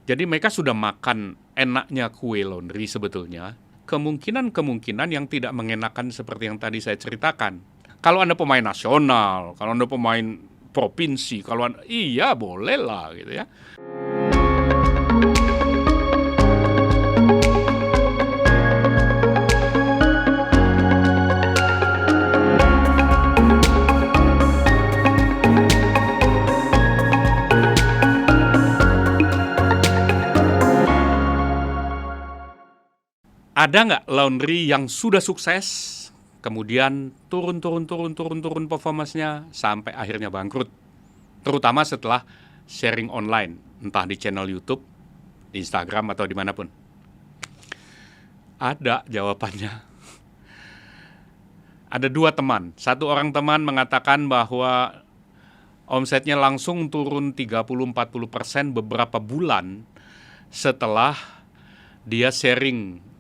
Jadi mereka sudah makan enaknya kue laundry sebetulnya. Kemungkinan yang tidak mengenakan seperti yang tadi saya ceritakan. Kalau Anda pemain nasional, kalau Anda pemain provinsi, kalau Anda, iya boleh lah gitu ya. Ada nggak laundry yang sudah sukses, kemudian turun performance-nya sampai akhirnya bangkrut? Terutama setelah sharing online, entah di channel YouTube, di Instagram, atau dimanapun. Ada jawabannya. Ada dua teman. Satu orang teman mengatakan bahwa omsetnya langsung turun 30-40% beberapa bulan setelah dia sharing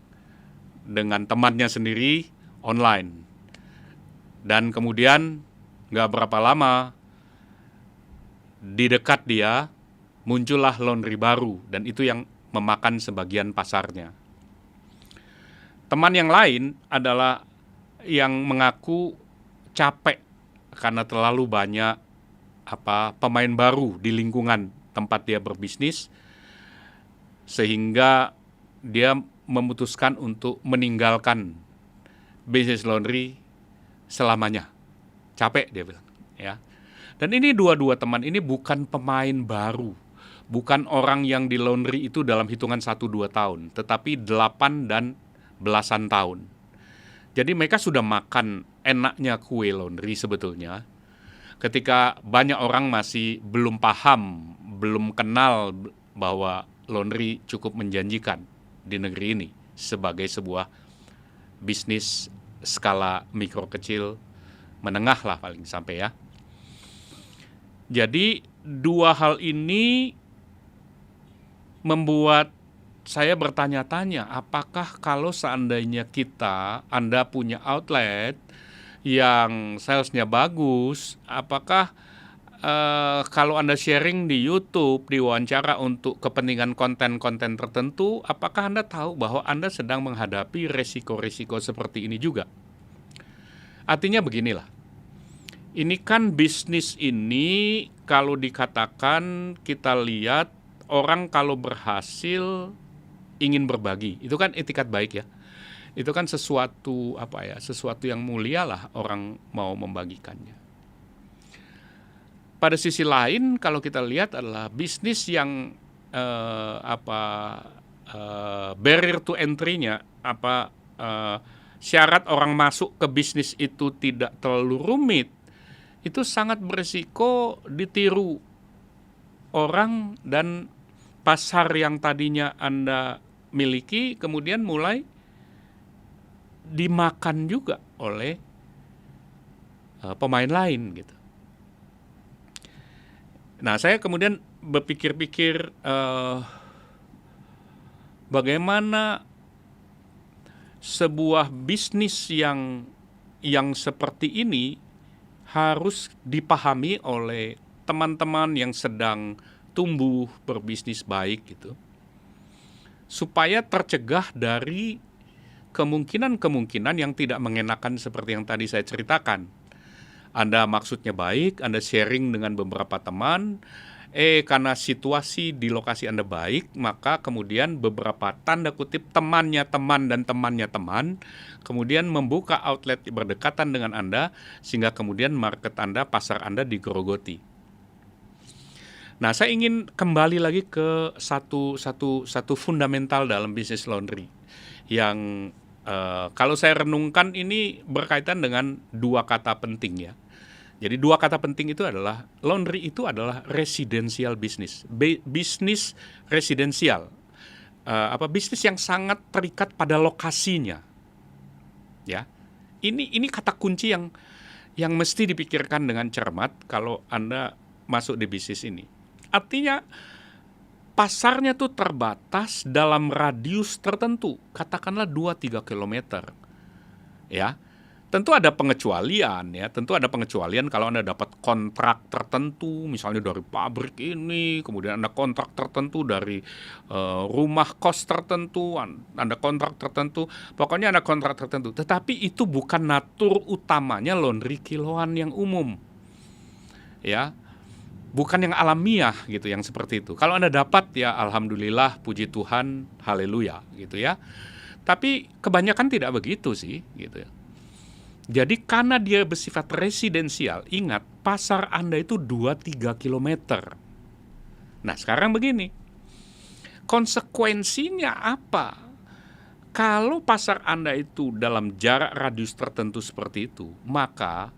dengan temannya sendiri online. Dan kemudian gak berapa lama di dekat dia muncullah laundry baru, dan itu yang memakan sebagian pasarnya. Teman yang lain adalah yang mengaku capek karena terlalu banyak pemain baru di lingkungan tempat dia berbisnis, sehingga dia memutuskan untuk meninggalkan bisnis laundry selamanya. Capek dia bilang, ya. Dan ini dua teman ini bukan pemain baru, bukan orang yang di laundry itu dalam hitungan 1-2 tahun, tetapi 8 dan belasan tahun. Jadi mereka sudah makan enaknya kue laundry sebetulnya. Ketika banyak orang masih belum paham, belum kenal bahwa laundry cukup menjanjikan di negeri ini sebagai sebuah bisnis skala mikro kecil menengah lah paling sampai ya. Jadi dua hal ini membuat saya bertanya-tanya, apakah kalau seandainya Anda punya outlet yang salesnya bagus, apakah kalau Anda sharing di YouTube, diwawancara untuk kepentingan konten-konten tertentu, apakah Anda tahu bahwa Anda sedang menghadapi resiko-resiko seperti ini juga? Artinya beginilah, ini kan bisnis ini kalau dikatakan kita lihat orang kalau berhasil ingin berbagi, itu kan etikat baik ya. Itu kan sesuatu sesuatu yang mulia lah orang mau membagikannya. Pada sisi lain kalau kita lihat adalah bisnis yang barrier to entry-nya syarat orang masuk ke bisnis itu tidak terlalu rumit, itu sangat berisiko ditiru orang, dan pasar yang tadinya Anda miliki kemudian mulai dimakan juga oleh pemain lain gitu. Nah, saya kemudian berpikir-pikir bagaimana sebuah bisnis yang seperti ini harus dipahami oleh teman-teman yang sedang tumbuh berbisnis baik gitu, supaya tercegah dari kemungkinan yang tidak mengenakan seperti yang tadi saya ceritakan. Anda maksudnya baik, Anda sharing dengan beberapa teman, karena situasi di lokasi Anda baik, maka kemudian beberapa tanda kutip temannya teman dan temannya teman, kemudian membuka outlet berdekatan dengan Anda, sehingga kemudian market Anda, pasar Anda digerogoti. Nah, saya ingin kembali lagi ke satu fundamental dalam bisnis laundry, yang kalau saya renungkan ini berkaitan dengan dua kata penting ya. Jadi dua kata penting itu adalah, laundry itu adalah residential business, bisnis residensial, bisnis yang sangat terikat pada lokasinya. Ya, ini kata kunci yang mesti dipikirkan dengan cermat kalau Anda masuk di bisnis ini. Artinya pasarnya tuh terbatas dalam radius tertentu, katakanlah 2-3 kilometer. Ya. Tentu ada pengecualian ya, tentu ada pengecualian kalau Anda dapat kontrak tertentu, misalnya dari pabrik ini, kemudian Anda kontrak tertentu dari rumah kos tertentu, Anda kontrak tertentu, pokoknya Anda kontrak tertentu. Tetapi itu bukan natur utamanya laundry kiloan yang umum, ya, bukan yang alamiah gitu, yang seperti itu. Kalau Anda dapat ya alhamdulillah, puji Tuhan, haleluya gitu ya. Tapi kebanyakan tidak begitu sih, gitu ya. Jadi karena dia bersifat residensial, ingat pasar Anda itu 2-3 kilometer. Nah sekarang begini, konsekuensinya apa? Kalau pasar Anda itu dalam jarak radius tertentu seperti itu, maka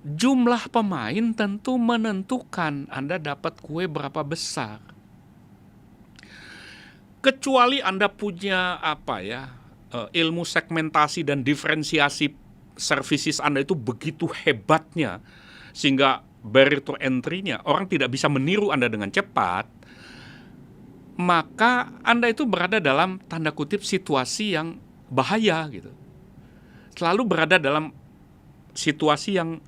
jumlah pemain tentu menentukan Anda dapat kue berapa besar. Kecuali Anda punya ilmu segmentasi dan diferensiasi services Anda itu begitu hebatnya sehingga barrier to entry-nya orang tidak bisa meniru Anda dengan cepat, maka Anda itu berada dalam tanda kutip situasi yang bahaya gitu. Selalu berada dalam situasi yang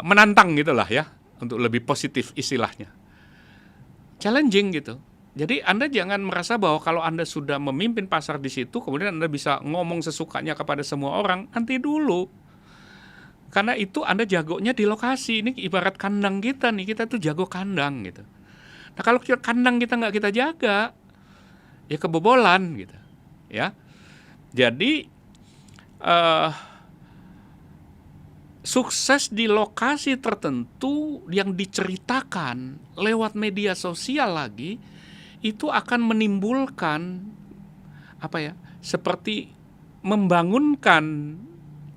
menantang gitulah ya, untuk lebih positif istilahnya. Challenging gitu. Jadi Anda jangan merasa bahwa kalau Anda sudah memimpin pasar di situ, kemudian Anda bisa ngomong sesukanya kepada semua orang. Nanti dulu. Karena itu Anda jagonya di lokasi. Ini ibarat kandang kita nih, kita tuh jago kandang gitu. Nah kalau kandang kita nggak kita jaga, ya kebobolan gitu. Ya, jadi sukses di lokasi tertentu yang diceritakan lewat media sosial lagi, itu akan menimbulkan seperti membangunkan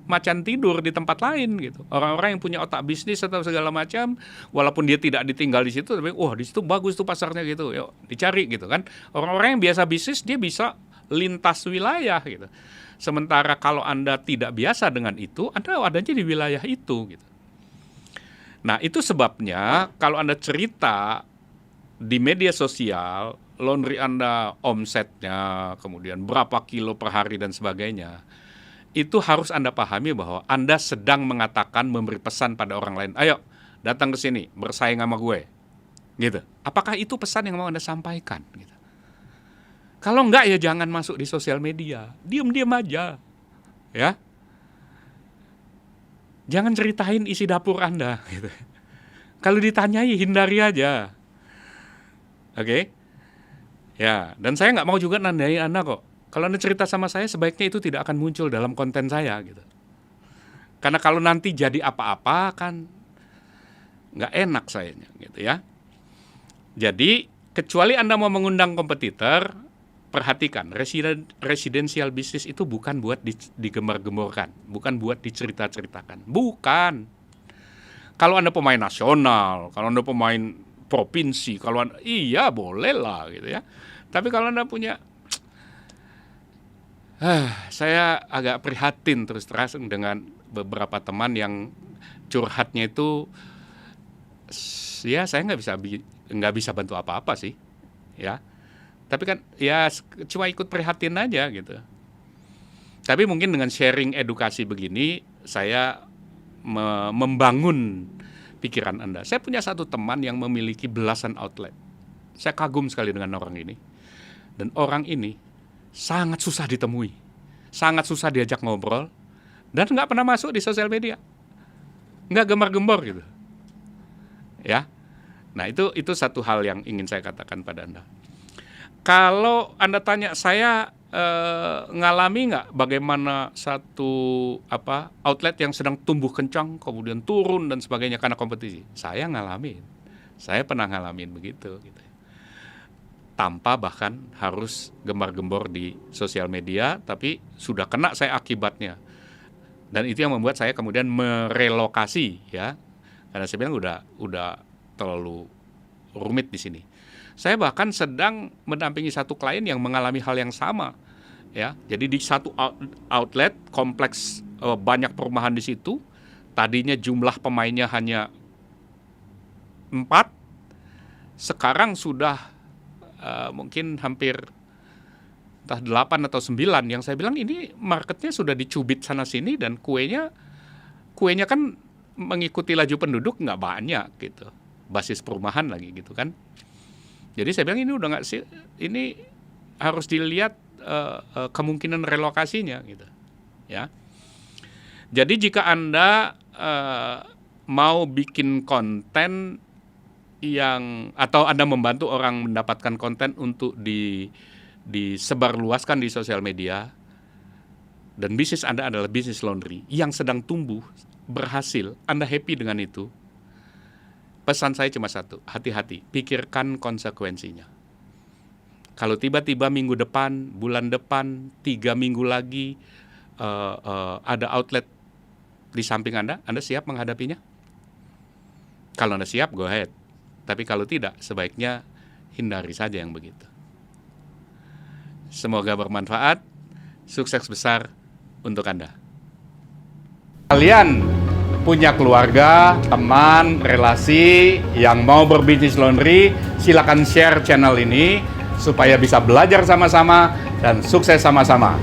macan tidur di tempat lain gitu. Orang-orang yang punya otak bisnis atau segala macam, walaupun dia tidak ditinggal di situ, tapi di situ bagus tuh pasarnya gitu, yuk dicari gitu kan. Orang-orang yang biasa bisnis dia bisa lintas wilayah gitu. Sementara kalau Anda tidak biasa dengan itu, Anda adanya di wilayah itu gitu. Nah itu sebabnya kalau Anda cerita di media sosial, laundry Anda omsetnya, kemudian berapa kilo per hari dan sebagainya, itu harus Anda pahami bahwa Anda sedang mengatakan, memberi pesan pada orang lain, ayo datang ke sini, bersaing sama gue. Gitu. Apakah itu pesan yang mau Anda sampaikan? Gitu. Kalau enggak ya jangan masuk di sosial media, diam-diam aja. Ya. Jangan ceritain isi dapur Anda. Gitu. Kalau ditanyai, hindari aja. Oke, ya, dan saya nggak mau juga nandai Anda kok. Kalau Anda cerita sama saya, sebaiknya itu tidak akan muncul dalam konten saya gitu. Karena kalau nanti jadi apa-apa kan nggak enak sayanya gitu ya. Jadi kecuali Anda mau mengundang kompetitor, perhatikan residential bisnis itu bukan buat digembar-gemborkan, bukan buat dicerita-ceritakan, bukan. Kalau Anda pemain nasional, kalau Anda pemain provinsi, kalau iya boleh lah gitu ya. Tapi kalau Anda punya saya agak prihatin terus terang dengan beberapa teman yang curhatnya itu ya saya nggak bisa bantu apa-apa sih ya. Tapi kan ya cuma ikut prihatin aja gitu. Tapi mungkin dengan sharing edukasi begini saya membangun pikiran Anda. Saya punya satu teman yang memiliki belasan outlet. Saya kagum sekali dengan orang ini. Dan orang ini sangat susah ditemui. Sangat susah diajak ngobrol. Dan nggak pernah masuk di sosial media. Nggak gembar-gembor gitu. Ya. Nah itu satu hal yang ingin saya katakan pada Anda. Kalau Anda tanya saya ngalami nggak bagaimana satu outlet yang sedang tumbuh kencang kemudian turun dan sebagainya karena kompetisi? Saya ngalamin, saya pernah ngalamin begitu gitu. Tanpa bahkan harus gembar-gembor di sosial media, tapi sudah kena saya akibatnya. Dan itu yang membuat saya kemudian merelokasi ya, karena saya bilang udah terlalu rumit di sini. Saya bahkan sedang mendampingi satu klien yang mengalami hal yang sama. Ya, jadi di satu outlet kompleks banyak perumahan di situ. Tadinya jumlah pemainnya hanya 4, sekarang sudah mungkin hampir entah 8 atau 9, yang saya bilang ini marketnya sudah dicubit sana-sini dan kuenya kan mengikuti laju penduduk nggak banyak gitu. Basis perumahan lagi gitu kan. Jadi saya bilang ini udah nggak sih, ini harus dilihat kemungkinan relokasinya gitu. Ya. Jadi jika Anda mau bikin konten atau Anda membantu orang mendapatkan konten untuk disebarluaskan di sosial media, dan bisnis Anda adalah bisnis laundry yang sedang tumbuh, berhasil, Anda happy dengan itu, pesan saya cuma satu, hati-hati, pikirkan konsekuensinya. Kalau tiba-tiba minggu depan, bulan depan, 3 minggu lagi, ada outlet di samping Anda siap menghadapinya? Kalau Anda siap, go ahead. Tapi kalau tidak, sebaiknya hindari saja yang begitu. Semoga bermanfaat, sukses besar untuk Anda. Kalian punya keluarga, teman, relasi yang mau berbisnis laundry, silakan share channel ini supaya bisa belajar sama-sama dan sukses sama-sama.